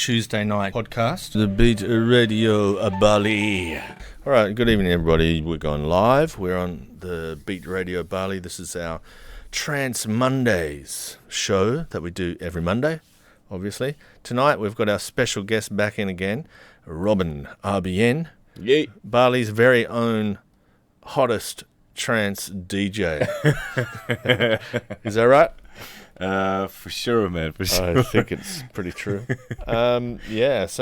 Tuesday night podcast, the Beat Radio Bali. All right, good evening, everybody. We're going live. We're on the Beat Radio Bali. This is our Trance Mondays show that we do every Monday, obviously. Tonight, we've got our special guest back in again, Robin RBN, Yay. Bali's very own hottest trance DJ. Is that right? For sure, man. For sure. I think it's pretty true. Trance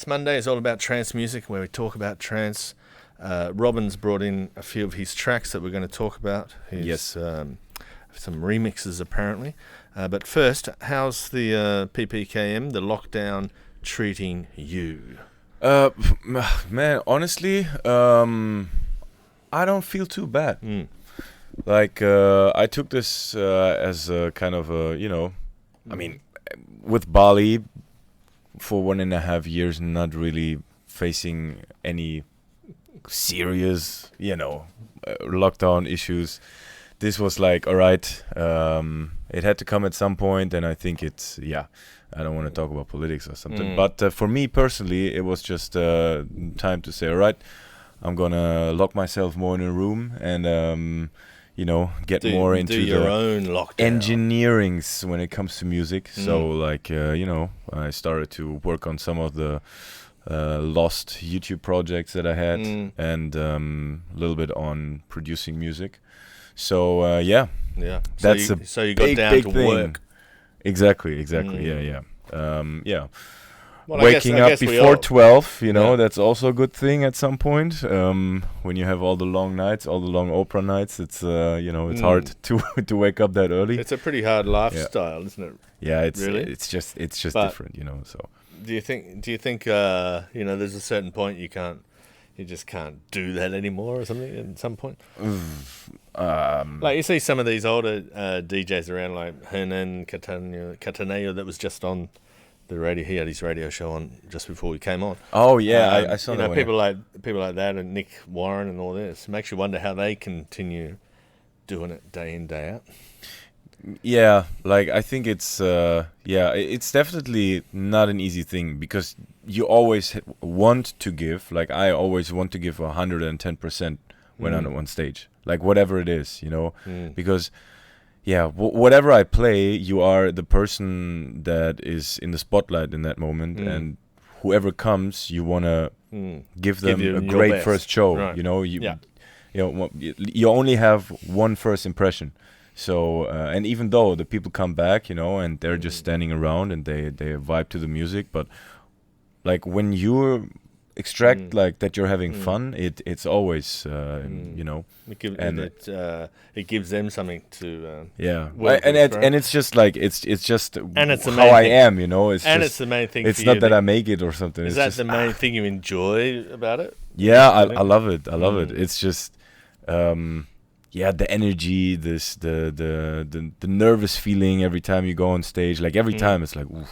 Monday is all about trance music, where we talk about trance. Robin's brought in a few of his tracks that we're going to talk about. Yes. Some remixes, apparently. But first, how's the PPKM, the lockdown, treating you? Man, honestly, I don't feel too bad. Like, I took this as a kind of a, I mean, with Bali, for 1.5 years, not really facing any serious, lockdown issues. This was like, all right, it had to come at some point, and I think it's, I don't want to talk about politics or something. But for me personally, it was just time to say, all right, I'm going to lock myself more in a room and, get more into your own lockdown engineerings when it comes to music. So, like, I started to work on some of the lost YouTube projects that I had and a little bit on producing music. So, that's so you got down to thing. work. Exactly. Yeah. Well, Waking I up guess before 12, that's also a good thing at some point. When you have all the long nights, all the long opera nights, it's it's hard to wake up that early. It's a pretty hard lifestyle, isn't it? Yeah, it's just but different, So do you think there's a certain point you just can't do that anymore or something at some point? Like you see some of these older DJs around, like Hernan Cattaneo that was just on the radio. He had his radio show on just before we came on. Oh yeah, I saw that. People like that, and Nick Warren and all this. It makes you wonder how they continue doing it day in, day out. Yeah, like I think it's it's definitely not an easy thing, because you always want to give. Like I always want to give 110% when I'm on stage, like whatever it is, because. Yeah, whatever I play, you are the person that is in the spotlight in that moment, and whoever comes, you want to give them a great first show. Right. You only have one first impression. So, and even though the people come back, and they're just standing around and they vibe to the music, but like when you extract like that you're having fun, it's always it gives them something to and it's just like it's just and it's how I am, it's and just, it's the main thing. It's not that I make it or something. Is that the main thing you enjoy about it? Yeah, I love it. I love it. It's just the energy, the nervous feeling every time you go on stage. Like every time it's like, ooh,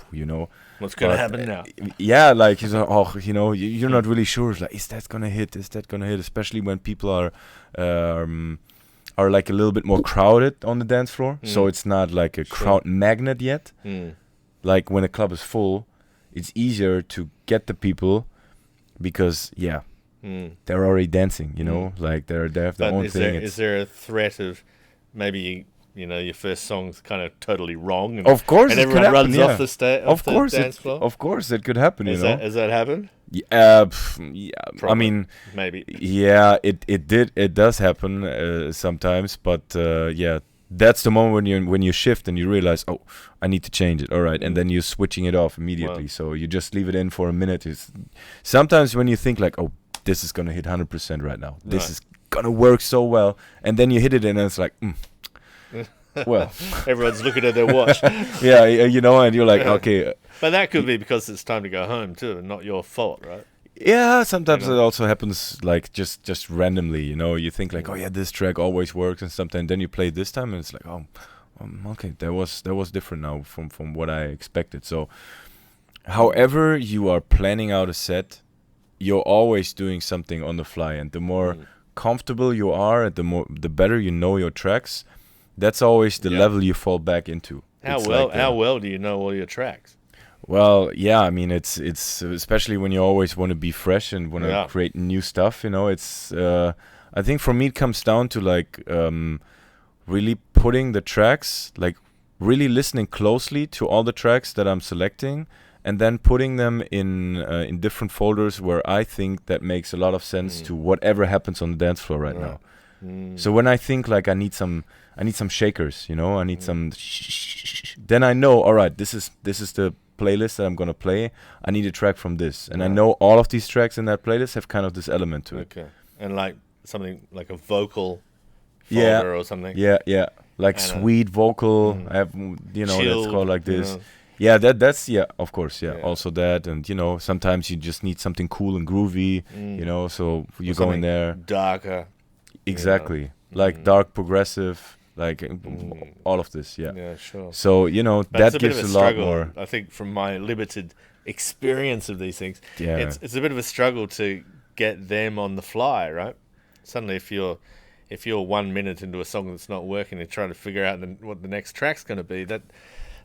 what's going to happen now? Yeah, like you're not really sure. It's like, is that gonna hit? Is that gonna hit? Especially when people are like a little bit more crowded on the dance floor. So it's not like a crowd magnet yet. Like when a club is full, it's easier to get the people because they're already dancing. Like they have their own thing. Is there a threat of maybe your first song's kind of totally wrong? And, of course, and it everyone could runs happen, off the dance floor. Of course, it could happen. Has that happened? Yeah, Probably. I mean, maybe. Yeah, it does happen sometimes, but that's the moment when you shift and you realize, oh, I need to change it. All right, and then you're switching it off immediately. Wow. So you just leave it in for a minute. Sometimes when you think like, oh, this is gonna hit 100% right now. This is gonna work so well, and then you hit it and it's like, well, everyone's looking at their watch. Yeah, and you're like, okay. But that could be because it's time to go home too, and not your fault, right? Yeah, sometimes it also happens like just randomly. You think like, oh yeah, this track always works and something. And then you play it this time, and it's like, oh, okay, that was different now from what I expected. So, however you are planning out a set, you're always doing something on the fly, and the more comfortable you are, the better you know your tracks. That's always the level you fall back into. How well do you know all your tracks? Well, yeah, I mean, it's especially when you always want to be fresh and want to create new stuff. It's I think for me it comes down to like really putting the tracks, like really listening closely to all the tracks that I'm selecting, and then putting them in different folders where I think that makes a lot of sense to whatever happens on the dance floor right now. So when I think like I need some shakers, I need some, then I know, all right, this is the playlist that I'm gonna play. I need a track from this, and I know all of these tracks in that playlist have kind of this element to it. Okay, and like something like a vocal folder or something. Yeah, like and sweet vocal. I have, chilled, that's called like this. Yeah, that's of course, also that, and sometimes you just need something cool and groovy, so you go in there. Darker. Exactly, like dark progressive. Like all of this, Yeah, sure. So that gives a lot struggle, more. I think from my limited experience of these things, yeah, it's a bit of a struggle to get them on the fly, right? Suddenly, if you're 1 minute into a song that's not working and trying to figure out what the next track's going to be, that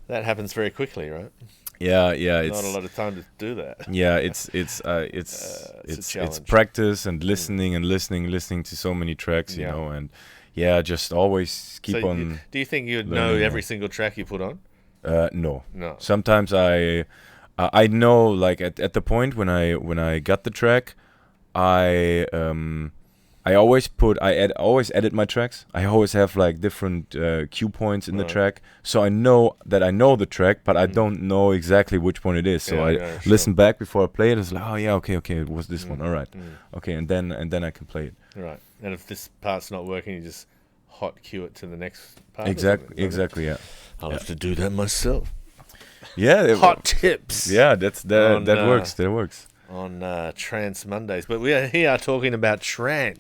happens very quickly, right? Yeah. Not It's a lot of time to do that. yeah, it's practice and listening to so many tracks, and. Yeah, just always keep on. Do you think you'd know every single track you put on? No. No. Sometimes I know, like at the point when I got the track, I always always edit my tracks. I always have like different cue points in the track, so I know that I know the track, but I don't know exactly which one it is. So I listen back before I play it. It's like, oh yeah, okay, it was this one. All right, okay, and then I can play it. Right, and if this part's not working, you just hot cue it to the next part. Exactly. Yeah, I'll have to do that myself. Yeah, hot tips. Yeah, that works. That works. On Trance Mondays, but we are here talking about trance.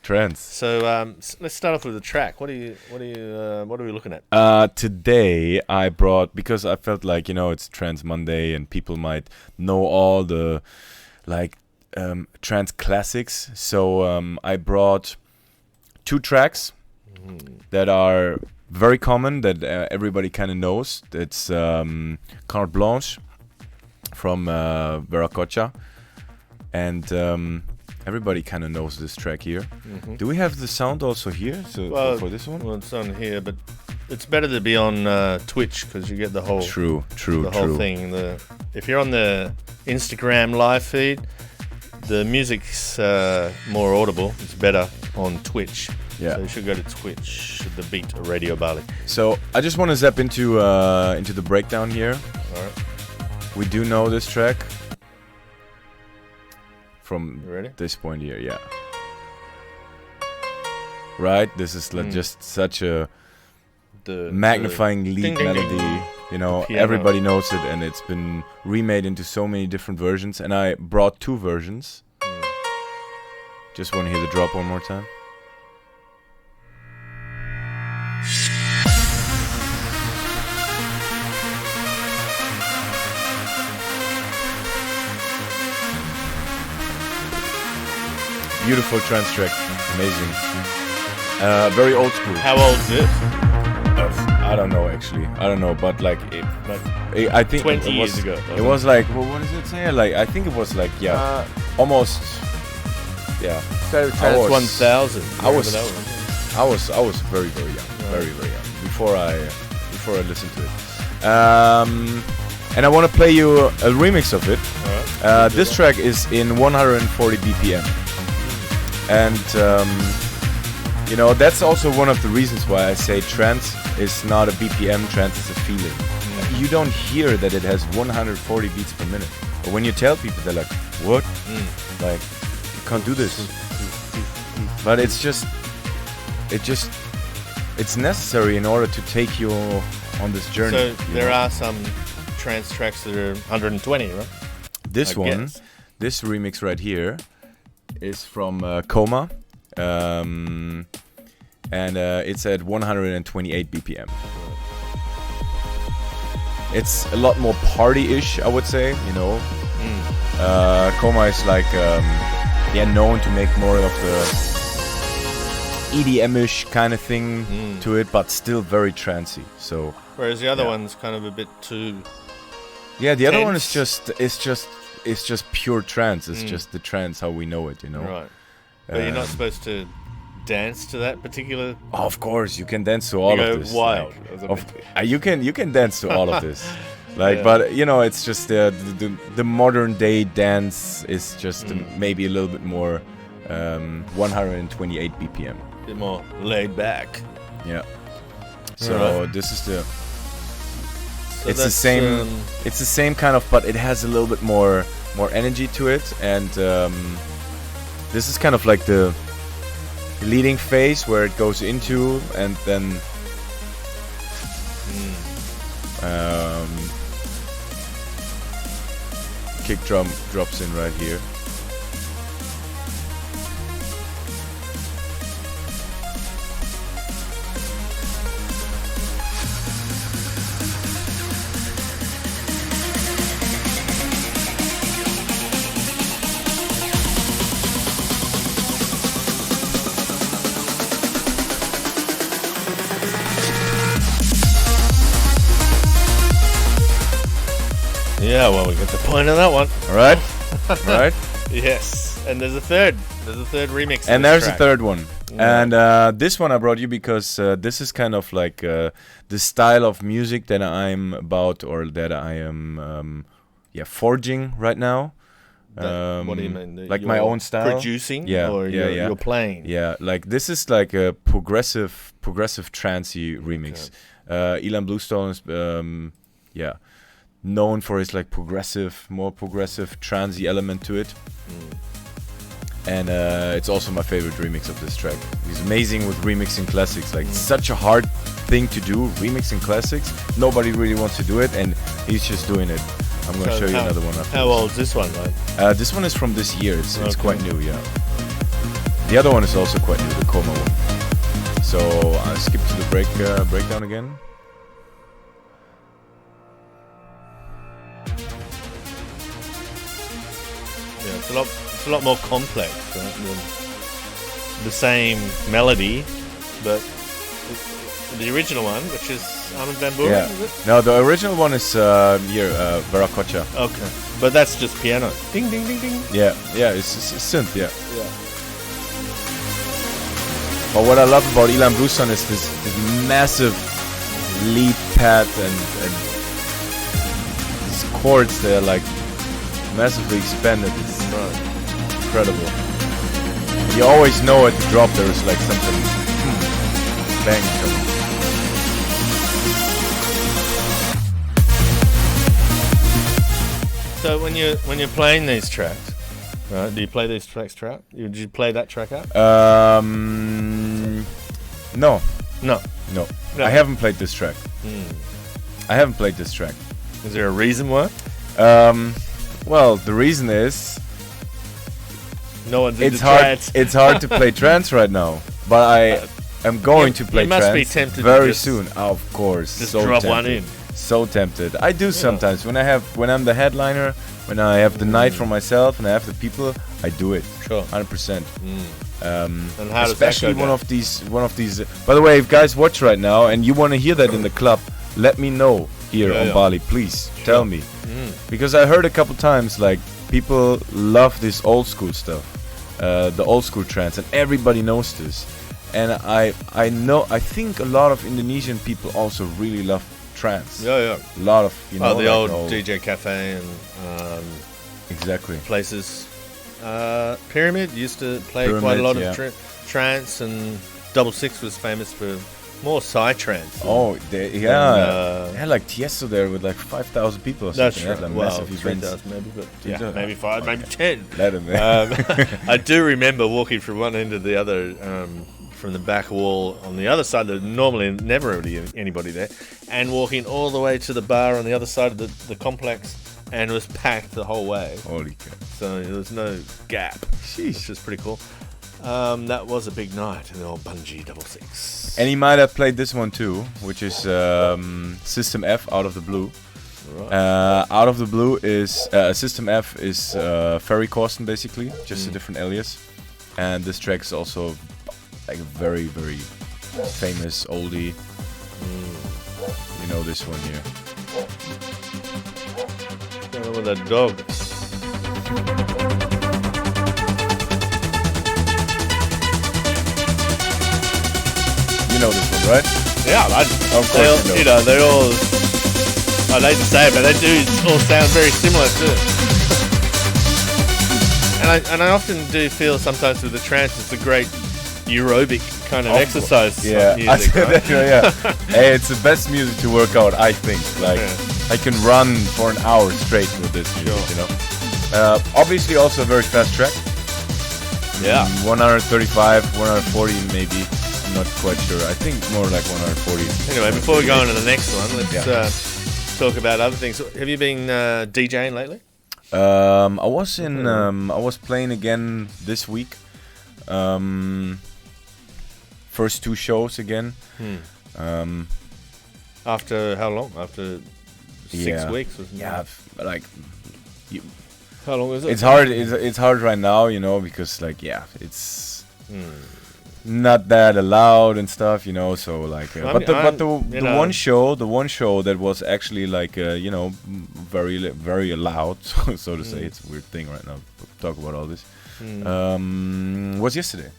Trance. So let's start off with the track. What are we looking at? Today I brought, because I felt like it's Trance Monday and people might know all the like trance classics. So I brought 2 tracks that are very common that everybody kind of knows. It's Carte Blanche from Veracocha, and everybody kind of knows this track here. Do we have the sound also here for this one? Well, it's on here, but it's better to be on Twitch because you get the whole whole thing. If you're on the Instagram live feed, the music's more audible. It's better on Twitch. Yeah. So you should go to Twitch, the Beat Radio Bali. So I just want to zap into the breakdown here. All right. We do know this track from ready? This point here, yeah. Right? This is just such a magnifying lead melody. Everybody knows it, and it's been remade into so many different versions. And I brought 2 versions. Just want to hear the drop one more time. Beautiful trance track, amazing. Very old school. How old is it? I don't know actually. I don't know, but like, I think 20 years ago. It was like, well, what does it say? Like, I think it was like, almost, yeah. Trance 1000. I was very young, very young before I listened to it. And I want to play you a remix of it. Right. This track is in 140 BPM. And, that's also one of the reasons why I say trance is not a BPM, trance is a feeling. You don't hear that it has 140 beats per minute. But when you tell people, they're like, what? Like, you can't do this. But it's necessary in order to take you on this journey. So there are some trance tracks that are 120, right? This remix right here is from Coma, and it's at 128 BPM. It's a lot more party-ish, I would say. Coma is like known to make more of the EDM-ish kind of thing to it, but still very trancey. So whereas the other one's kind of a bit too Yeah, the other one is tense? just pure trance. It's just the trance how we know it, you know. Right. But you're not supposed to dance to that particular. Of course, you can dance to all of this. Wild. You can dance to all of this. Like, Yeah. but you know, it's just the modern day dance is just maybe a little bit more 128 BPM. A bit more laid back. Yeah. So Alright. this is the. So It's the that's, same. It's the same kind of, but it has a little bit more energy to it, and this is kind of like the leading phase where it goes into, and then kick drum drops in right here. Yeah, well, we got the point of that one. All right, all right. Yes, and there's a third. There's a third remix. And there's a third one. Yeah. And this one I brought you because this is kind of like the style of music that I'm about, or that I am forging right now. What do you mean? Like my own style? Producing? Yeah, Or yeah, you're playing? Yeah, like this is like a progressive trancey remix. Elan Bluestone is known for his like more progressive trancey element to it. And it's also my favorite remix of this track. He's amazing with remixing classics. Like it's such a hard thing to do, remixing classics. Nobody really wants to do it, and he's just doing it. I'm gonna show you another one after. How old is this one, right? This one is from this year. It's quite new, yeah. The other one is also quite new, the Coma one. So I'll skip to the breakdown again. Yeah, it's a lot more complex. Right? The same melody, but the original one, which is Armin van Buuren, Yeah. is it? No, the original one is Veracocha. Okay, but that's just piano. Ding, ding, ding, ding. Yeah, it's synth, yeah. Yeah. But what I love about Elan Bluestone is this massive lead pad and these chords, they're like massively expanded. It's incredible. You always know at the drop there is like something bang coming. So when you're playing these tracks, right? Do you play these tracks track? Did you play that track out? No. No. I haven't played this track. I haven't played this track. Is there a reason why? Well, the reason is No one's into it's hard. trance. It's hard to play trance right now, but I am going to play you must trance be tempted to very just- soon. Of course, Just so drop tempted. one in. So tempted. I do sometimes when I'm the headliner, when I have the night for myself and I have the people, I do it. Sure. 100%. And how does Especially that go one of these. By the way, if guys watch right now and you want to hear that in the club, let me know here on Bali, please. Tell me, because I heard a couple times like people love this old school stuff, the old school trance, and everybody knows this. And I think a lot of Indonesian people also really love trance. Yeah. A lot of The like old DJ cafe and exactly. places. Pyramid used to play Pyramid, quite a lot yeah. of trance, and Double Six was famous for more psytrance. Oh, they And, had like Tiesto there with like 5,000 people or that's something. They had, right. like, Well, massive events. 3,000 maybe, but yeah, 3,000. maybe 5, maybe 10. Let 'em, I do remember walking from one end to the other, from the back wall on the other side. There's normally never really anybody there, and walking all the way to the bar on the other side of the complex, and it was packed the whole way. Holy cow. So there was no gap, which is pretty cool. That was a big night in the old Bungee Double Six. And he might have played this one too, which is System F, Out of the Blue. Right. Out of the Blue is System F is Ferry Corsten basically, just a different alias. And this track is also like a very, very famous oldie. You know this one here. With that dog. You know this one, right? Yeah, of course you know. They're all. I hate to say it, but they do all sound very similar too. and I often do feel sometimes with the trance, it's a great aerobic kind of exercise. Yeah, music, right? yeah. Hey, it's the best music to work out, I think. Like, I can run for an hour straight with this music, you know. Obviously, also a very fast track. Yeah. 135, 140 maybe. I'm not quite sure. I think more like 140. Anyway, before we go on to the next one, let's talk about other things. Have you been DJing lately? I was in. I was playing again this week. First 2 shows again. After how long? After 6 weeks? Like. How long is it? It's hard. It's hard right now, you know, because like it's not that allowed and stuff, you know. So like, the one show that was actually like you know, very allowed, so to say. It's a weird thing right now to talk about all this. Was yesterday.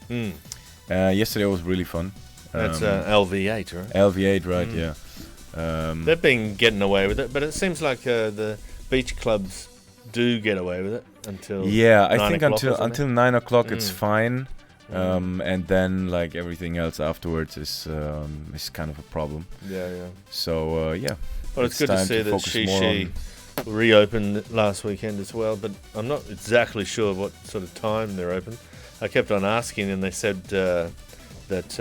Yesterday was really fun. That's LV8, right? LV8, right? Yeah. They've been getting away with it, but it seems like the beach clubs do get away with it until I think until 9 o'clock it's fine, and then like everything else afterwards is kind of a problem. So well, it's good to see that she reopened last weekend as well, but I'm not exactly sure what sort of time they're open. I kept on asking, and they said that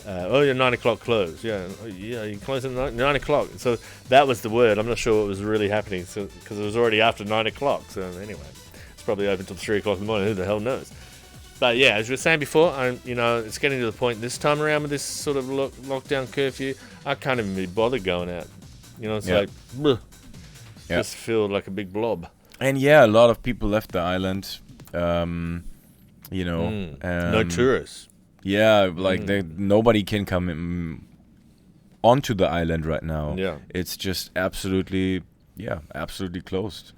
you're 9 o'clock close. You close at 9 o'clock. So that was the word. I'm not sure what was really happening, because it was already after 9 o'clock. So anyway, it's probably open till 3 o'clock in the morning. Who the hell knows? But yeah, as we were saying before, it's getting to the point this time around with this sort of lockdown curfew. I can't even be bothered going out. You know, it's like, bleh, just feel like a big blob. And a lot of people left the island. You know, no tourists. Yeah, like nobody can come onto the island right now. Yeah, it's just absolutely closed.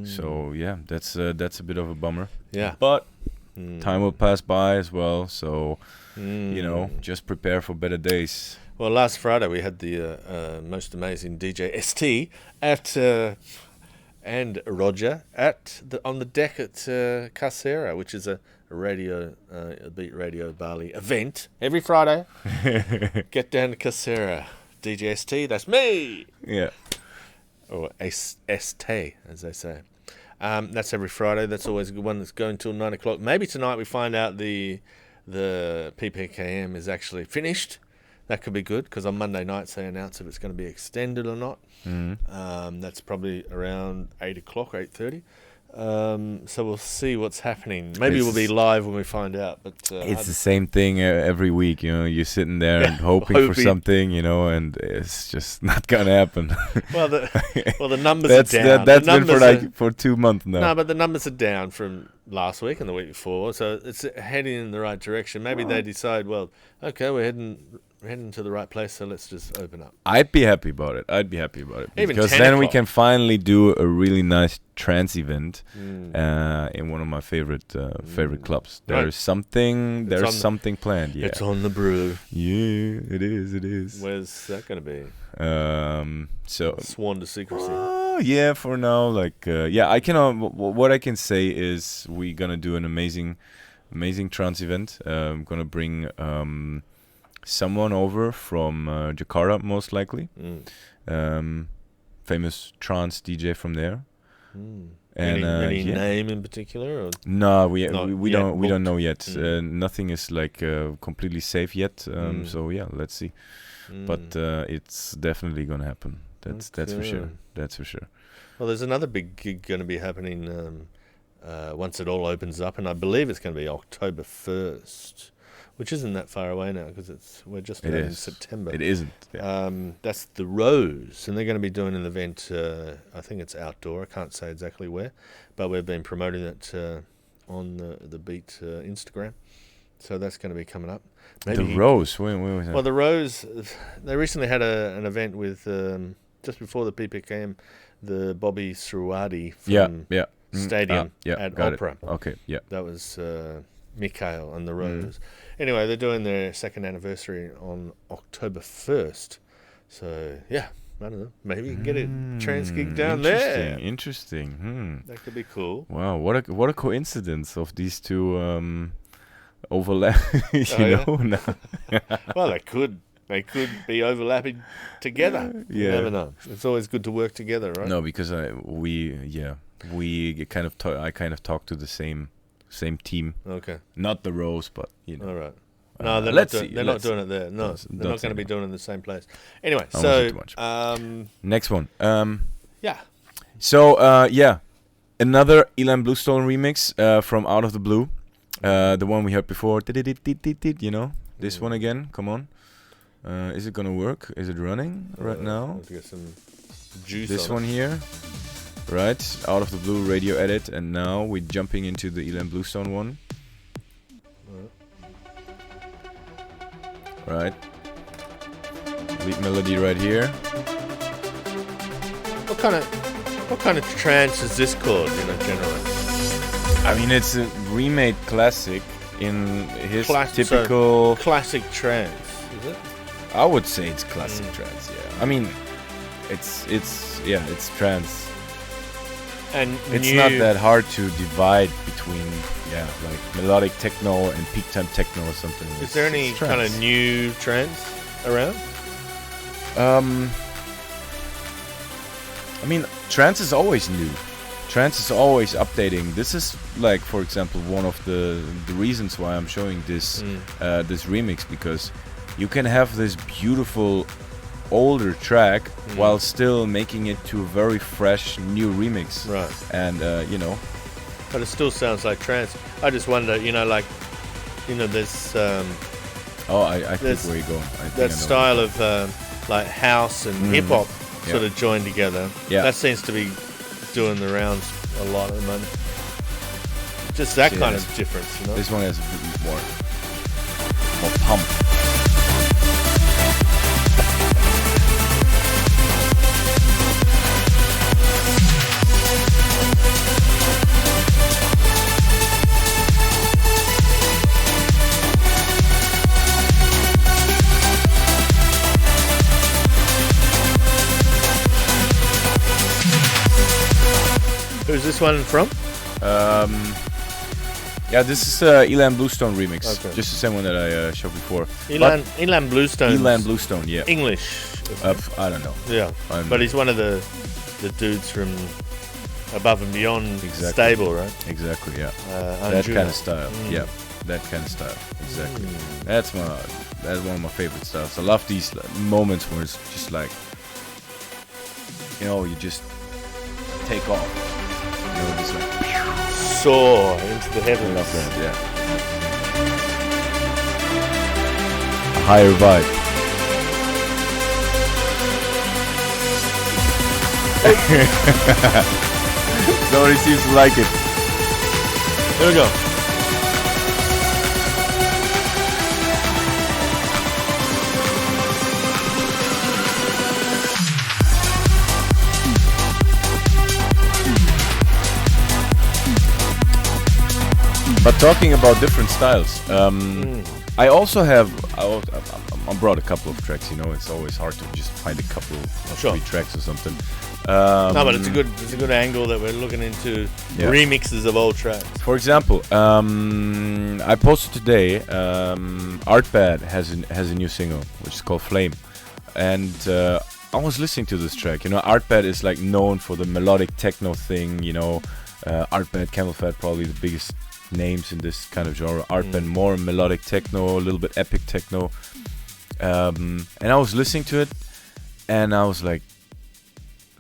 So that's a bit of a bummer. Yeah, but time will pass by as well. So you know, just prepare for better days. Well, last Friday we had the most amazing DJ ST at and Roger on the deck at Casera, which is a Beat Radio Bali event every Friday. Get down to Casera, DJ ST, that's me. Yeah, or ST as they say. That's every Friday. That's always a good one. That's going till 9 o'clock. Maybe tonight we find out the PPKM is actually finished. That could be good, because on Monday nights they announce if it's going to be extended or not. That's probably around 8 o'clock, 8:30. So we'll see what's happening. Maybe we'll be live when we find out. But it's the same thing every week. You know, you're sitting there and hoping for something, you know, and it's just not gonna happen. Well, the numbers are down. That's been for 2 months now. No, but the numbers are down from last week and the week before, so it's heading in the right direction. Maybe they decide, well, okay, we're heading to the right place, so let's just open up. I'd be happy about it. Even because then we can finally do a really nice trance event in one of my favorite clubs. There's something planned. Yeah, it's on the brew. Yeah, it is. Where's that going to be? So sworn to secrecy. Yeah, for now, like I can. What I can say is we're gonna do an amazing trance event. I'm gonna bring someone over from Jakarta, most likely. Famous trance DJ from there. And any name in particular? Or? No, we don't know yet. Nothing is like completely safe yet. So let's see. But it's definitely gonna happen. That's for sure. That's for sure. Well, there's another big gig going to be happening once it all opens up, and I believe it's going to be October 1st. Which isn't that far away now, because we're just in September. It isn't. Yeah. That's the Rose, and they're going to be doing an event. I think it's outdoor. I can't say exactly where, but we've been promoting it on the Beat Instagram. So that's going to be coming up. Maybe the Rose. Where was that? Well, the Rose. They recently had an event with just before the PPKM the Bobby Sruwadi from Stadium at got Opera. It. Okay, yeah. That was Mikhail and the Rose. Anyway, they're doing their second anniversary on October 1st. So, yeah, I don't know. Maybe you can get a trance gig down there. Interesting. That could be cool. Wow, what a coincidence of these two overlap. No. Well, they could be overlapping together. Yeah. You never know. It's always good to work together, right? No, because I kind of talk to the same team. Okay. Not the Rose, but All right. No, they're not doing it there. No, they're not going to be doing it in the same place. Anyway, next one. Yeah. So another Ilan Bluestone remix from Out of the Blue. The one we heard before. This one again. Come on. Is it gonna work? Is it running right now? Let's get some juice. This one here. Right, Out of the Blue radio edit, and now we're jumping into the Ilan Bluestone one. Right. Lead melody right here. What kind of trance is this called, generally? I mean, it's a remade classic in his typical classic trance, is it? I would say it's classic trance, yeah. I mean, it's trance. And it's not that hard to divide between like melodic techno and peak time techno or something. Is there any kind of new trance around? I mean, trance is always new. Trance is always updating. This is like, for example, one of the reasons why I'm showing this this remix, because you can have this beautiful older track while still making it to a very fresh new remix. Right. And but it still sounds like trance. I just wonder, there's I think where you're going. That style of like house and hip hop sort of joined together. Yeah. That seems to be doing the rounds a lot at the moment. Just that kind of difference, This one has a bit more pump. Who's this one from? This is Ilan Bluestone remix. Okay. Just the same one that I showed before. Ilan Bluestone. Ilan Bluestone, yeah. English. I don't know. Yeah, but he's one of the dudes from Above and Beyond stable, right? Exactly, yeah. That kind of style. Yeah, that kind of style. Exactly. That's one of my favorite styles. I love these moments where it's just like, you just take off. Just like soar into the heavens. I love that, yeah. A higher vibe. Somebody seems to like it. Here we go. But talking about different styles, I also have. I brought a couple of tracks. It's always hard to just find a couple of 3 tracks or something. No, but it's a good angle that we're looking into remixes of old tracks. For example, I posted today. Artbad has a new single which is called Flame, and I was listening to this track. Artbad is like known for the melodic techno thing. Artbad, Camel Fat, probably the biggest names in this kind of genre. Artband more melodic techno, a little bit epic techno. And I was listening to it, and I was like,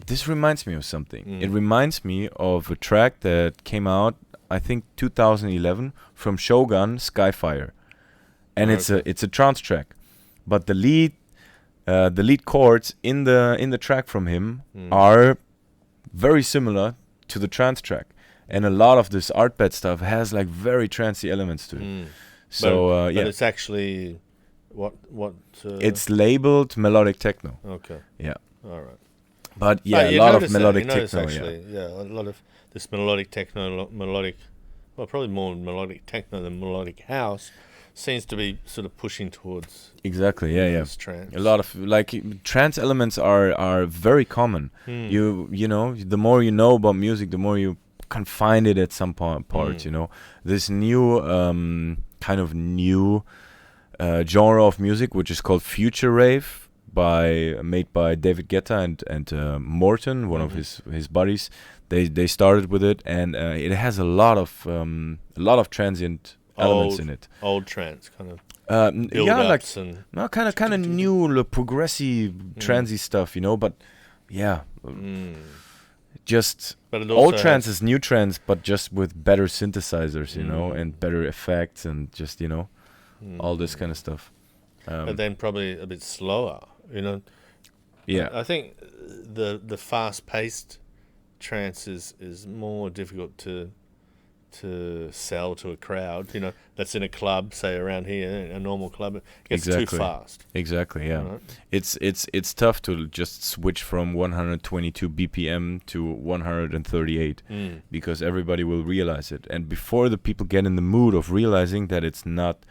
this reminds me of something. It reminds me of a track that came out, I think 2011, from Shogun, Skyfire, and it's a trance track, but the lead chords in the track from him are very similar to the trance track. And a lot of this Artbad stuff has like very trancey elements to it. So but it's actually what it's labeled melodic techno. Okay. Yeah. All right. But yeah, you a lot of notice that, melodic you notice techno. actually, a lot of this melodic techno, well, probably more melodic techno than melodic house, seems to be sort of pushing towards Exactly. Yeah, yeah. trance. A lot of like trance elements are very common. You know, the more you know about music, the more you can find it at some parts. You know, this new kind of new genre of music, which is called future rave, made by David Guetta and Morton, one of his buddies. They started with it, and it has a lot of transient elements in it. Old trance kind of. Yeah, like and no, kind of new, progressive, transy stuff, you know. But yeah, just but it old also trance has- is new trance, but just with better synthesizers, you know, and better effects, and just all this kind of stuff. but then probably a bit slower, you know. Yeah, I think the fast paced trance is more difficult to sell to a crowd, you know, that's in a club, say around here, a normal club. It gets too fast. Exactly, yeah. Right. It's tough to just switch from 122 BPM to 138 because everybody will realize it. And before the people get in the mood of realizing that it's not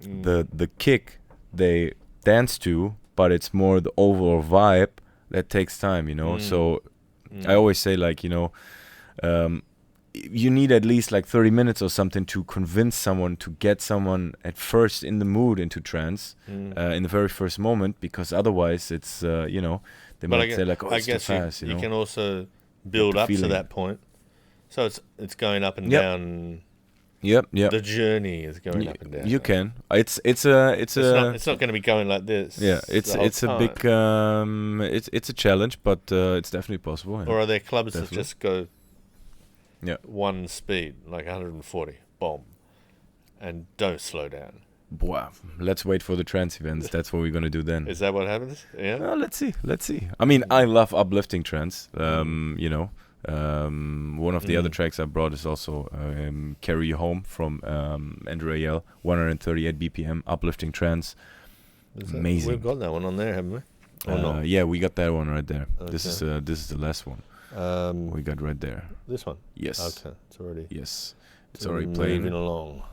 the kick they dance to, but it's more the overall vibe, that takes time, you know. So I always say, like, you know, you need at least like 30 minutes or something to convince someone, to get someone at first in the mood into trance in the very first moment, because otherwise it's you know, they might say like, oh, it's too fast, you know? Can also build up to that point, so it's going up and down. Yep. The journey is going up and down. You can. It's not going to be going like this. Yeah, it's a big it's a challenge, but it's definitely possible. Yeah. Or are there clubs that just go one speed, like 140, bomb, and don't slow down? Wow. Let's wait for the trance events. That's what we're gonna do then. Is that what happens? Yeah. Well, let's see. I mean, I love uplifting trance. You know, one of the other tracks I brought is also "Carry You Home" from Andrew Ayel, 138 BPM, uplifting trance. Amazing. We've got that one on there, haven't we? Or not? Yeah, we got that one right there. Okay. This is the last one. We got right there. This one? Yes. Okay, it's already... Yes. It's already playing. Moving along.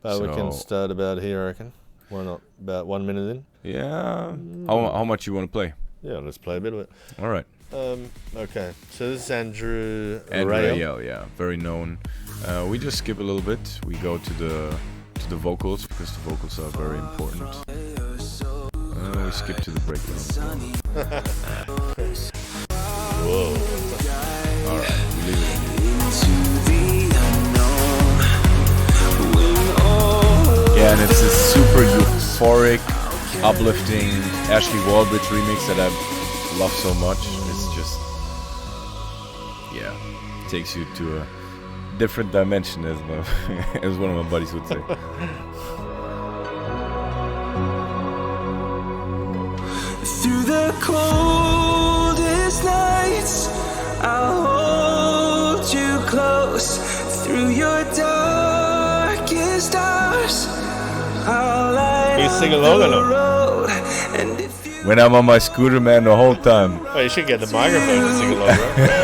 But we can start about here, I reckon. Why not? About 1 minute in? Yeah. How much you want to play? Yeah, let's play a bit of it. All right. Okay, so this is Andrew Ayel, yeah. Very known. We just skip a little bit. We go to the vocals, because the vocals are very important. We skip to the breakdown. Whoa. Alright, we leave it. Yeah, and it's a super euphoric, uplifting Ashley Wallbridge remix that I love so much. It's just, takes you to a different dimension, as one of my buddies would say. Through the coldest nights, I'll hold you close. Through your darkest hours, I'll light Can you sing up along the or not? road. And if you When I'm on my scooter, man, the whole time. Oh, you should get the microphone to sing along, right?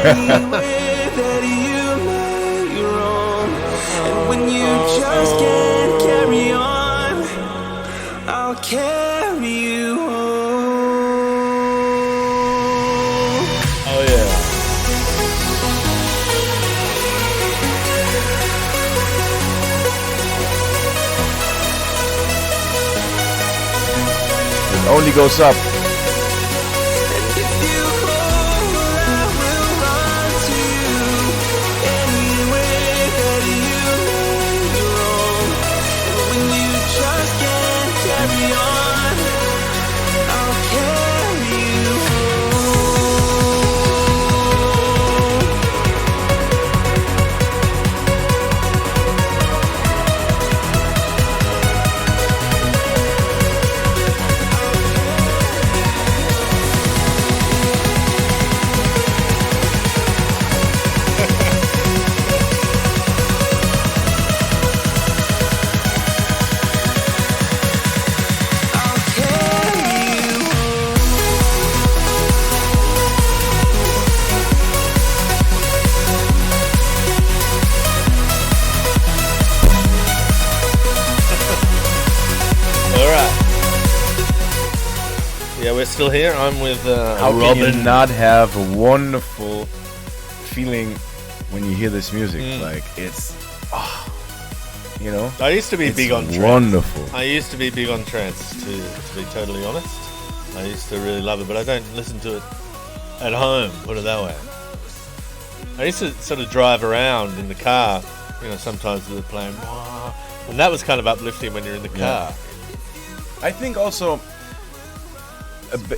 anywhere that you may roam, and when you just can't carry on, I'll carry you home. Oh, yeah. It only goes up. And if you call, I will run to you. Anywhere that you may roam, and when you just can't carry on, I'll carry you home. we're still here. I'm with How Robin. can you not have a wonderful feeling when you hear this music? Like it's, you know. I used to be it's big on trance. wonderful. I used to be big on trance, to be totally honest. I used to really love it, but I don't listen to it at home, put it that way. I used to sort of drive around in the car, you know, sometimes they're playing, and that was kind of uplifting when you're in the car. I think also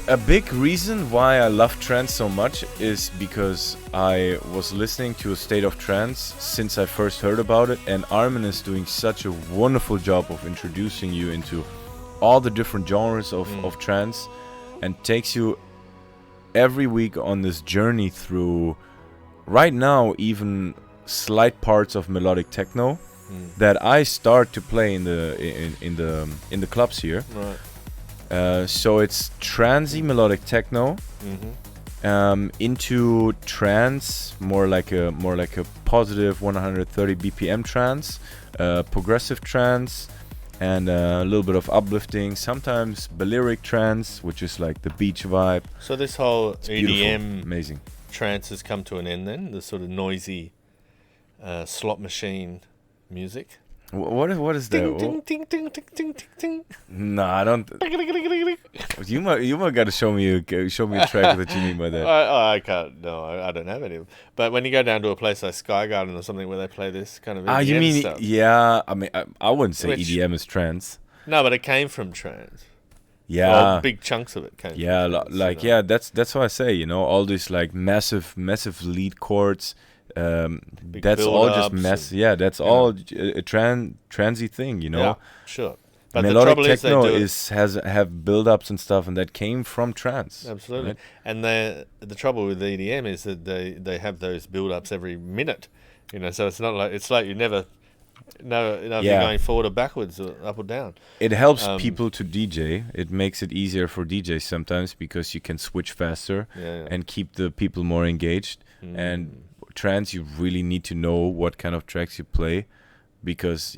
a big reason why I love trance so much is because I was listening to A State of Trance since I first heard about it, and Armin is doing such a wonderful job of introducing you into all the different genres of trance, and takes you every week on this journey through, right now, even slight parts of melodic techno that I start to play in the clubs here. Right. So it's transy melodic techno into trance, more like a positive 130 BPM trance, progressive trance, and a little bit of uplifting. Sometimes Balearic trance, which is like the beach vibe. So this whole EDM amazing trance has come to an end then? The sort of noisy slot machine music? What is that? Ding, ding, ding, ding, ding, ding, ding. No, I don't. You might got to show me a track that you mean by that. I can't. No, I don't have any. But when you go down to a place like Sky Garden or something where they play this kind of EDM you mean stuff. Yeah? I mean, I wouldn't say Which- EDM is trance. No, but it came from trance. Yeah. Well, big chunks of it came. Yeah, from trance, like you know. that's what I say. You know, all these like massive lead chords. That's all just build-ups mess. and, Yeah, that's you all a transy thing. You know. Yeah, sure. But the Melodic trouble is they techno do it. have build-ups and stuff, and that came from trance. Absolutely. right? And the trouble with EDM is that they have those build-ups every minute. You know, so it's not like you never know if you're going forward or backwards or up or down. It helps people to DJ. It makes it easier for DJs sometimes because you can switch faster and keep the people more engaged. And trance, you really need to know what kind of tracks you play, because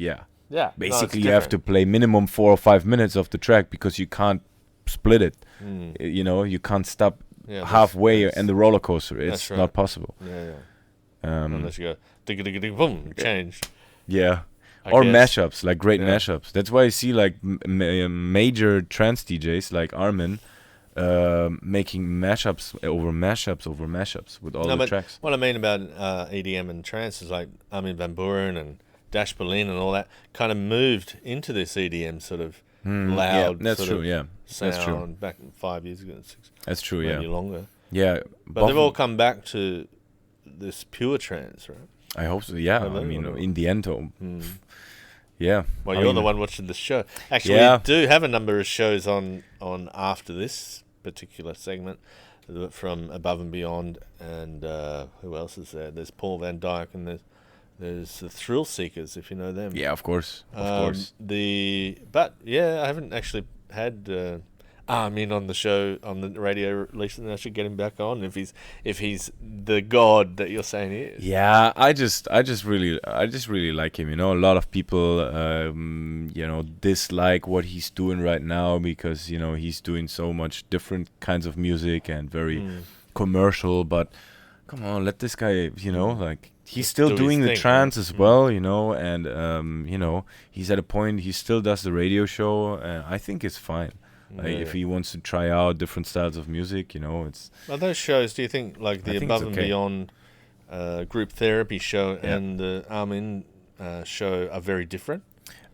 basically you have to play minimum 4 or 5 minutes of the track, because you can't split it. You know, you can't stop halfway and the roller coaster. It's not possible. Unless you go dig boom, change. Yeah. I Or guess. mashups, like great mashups. That's why you see like major trance DJs like Armin making mashups over mashups with all the tracks. What I mean about EDM and trance is like Armin van Buuren and Dash Berlin and all that kind of moved into this EDM sort of loud that's sort true, of yeah. sound That's true. back 5 years ago, 6, That's true, maybe yeah. longer. Yeah. But they've all come back to this pure trance, right? I hope so, yeah. I mean, in the end, yeah. Well, I you're mean, the one watching the show. Actually, we do have a number of shows on after this particular segment from Above and Beyond, and who else is there? There's Paul Van Dyke, and there's the Thrill Seekers, if you know them. Yeah, of course. Of course. But I haven't actually had Armin on the show on the radio recently. I should get him back on if he's the god that you're saying he is. Yeah, I just really like him. You know, a lot of people, dislike what he's doing right now because he's doing so much different kinds of music and very commercial. But come on, let this guy, like he's still doing the trance as well, and he's at a point he still does the radio show. I think it's fine. If he wants to try out different styles of music, it's... Are those shows, do you think, like the Above and Beyond group therapy show and the Armin show are very different?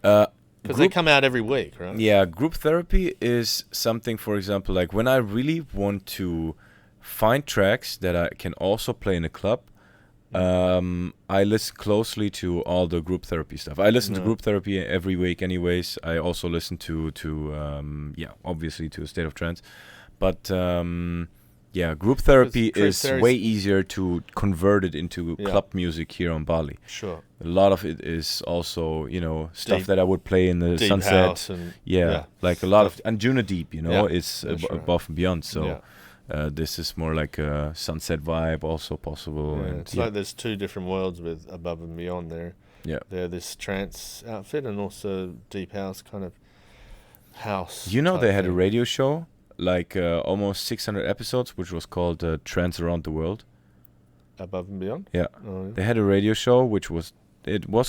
Because they come out every week, right? Yeah, group therapy is something, for example, like when I really want to find tracks that I can also play in a club, I listen closely to all the group therapy stuff. I listen to group therapy every week anyways. I also listen to obviously to A State of Trance. But group therapy is way easier to convert it into club music here on Bali. Sure. A lot of it is also, stuff that I would play in the deep sunset. House and, like a lot of Anjuna Deep, is above and beyond. So. Yeah. This is more like a sunset vibe, also possible. Yeah, and it's like there's two different worlds with Above and Beyond there. Yeah. They're this trance outfit and also deep house kind of house. They had a radio show like almost 600 episodes, which was called Trance Around the World. Above and Beyond? Yeah. Oh, They had a radio show which was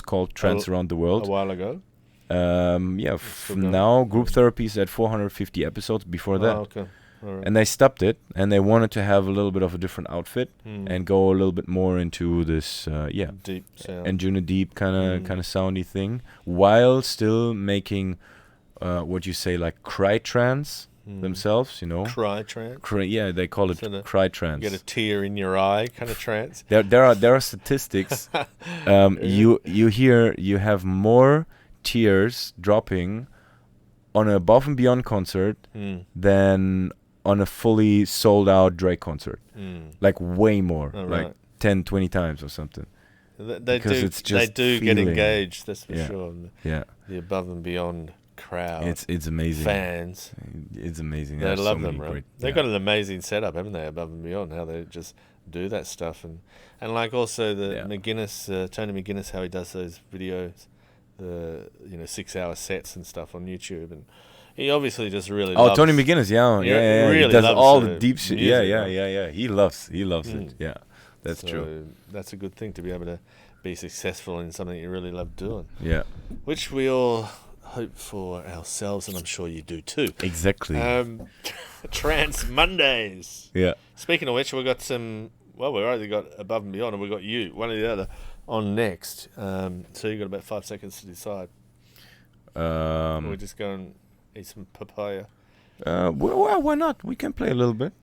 called Trance Around the a World. while ago? Yeah, going. now Group Therapy is at 450 episodes before that. Oh, okay. All right. And they stopped it, and they wanted to have a little bit of a different outfit and go a little bit more into this, Deep sound. and Juna Deep kind of soundy thing, while still making what you say like cry trance themselves, you know. Cry trance? Yeah, they call it Sort of cry trance. Get a tear in your eye kind of trance. There are statistics. You have more tears dropping on a Above and Beyond concert than on a fully sold out Drake concert. Like way more. Oh, like right. 10, 20 times or something. They Because do. it's just They do get feeling. engaged. That's for Yeah. sure. Yeah. The Above and Beyond crowd. It's amazing. Fans. It's amazing. They There's love so them, many right? great- They've yeah. got an amazing setup, haven't they? Above and Beyond, how they just do that stuff, and like also the Yeah. McGuinness, Tony McGuinness, how he does those videos, the 6-hour sets and stuff on YouTube, and he obviously just really. Oh, loves, Tony McGuinness, yeah. Really he does loves all the the deep shit. music, Yeah. right? He loves it. Yeah, that's so true. That's a good thing to be able to be successful in something you really love doing, Yeah, which we all hope for ourselves, and I'm sure you do too. exactly. Trance Mondays. yeah. Speaking of which, we've got some. Well, we've already got Above and Beyond, and we've got you, one or the other, on next. So you've got about 5 seconds to decide. We're just going to eat some papaya. Well, why not? We can play a little bit.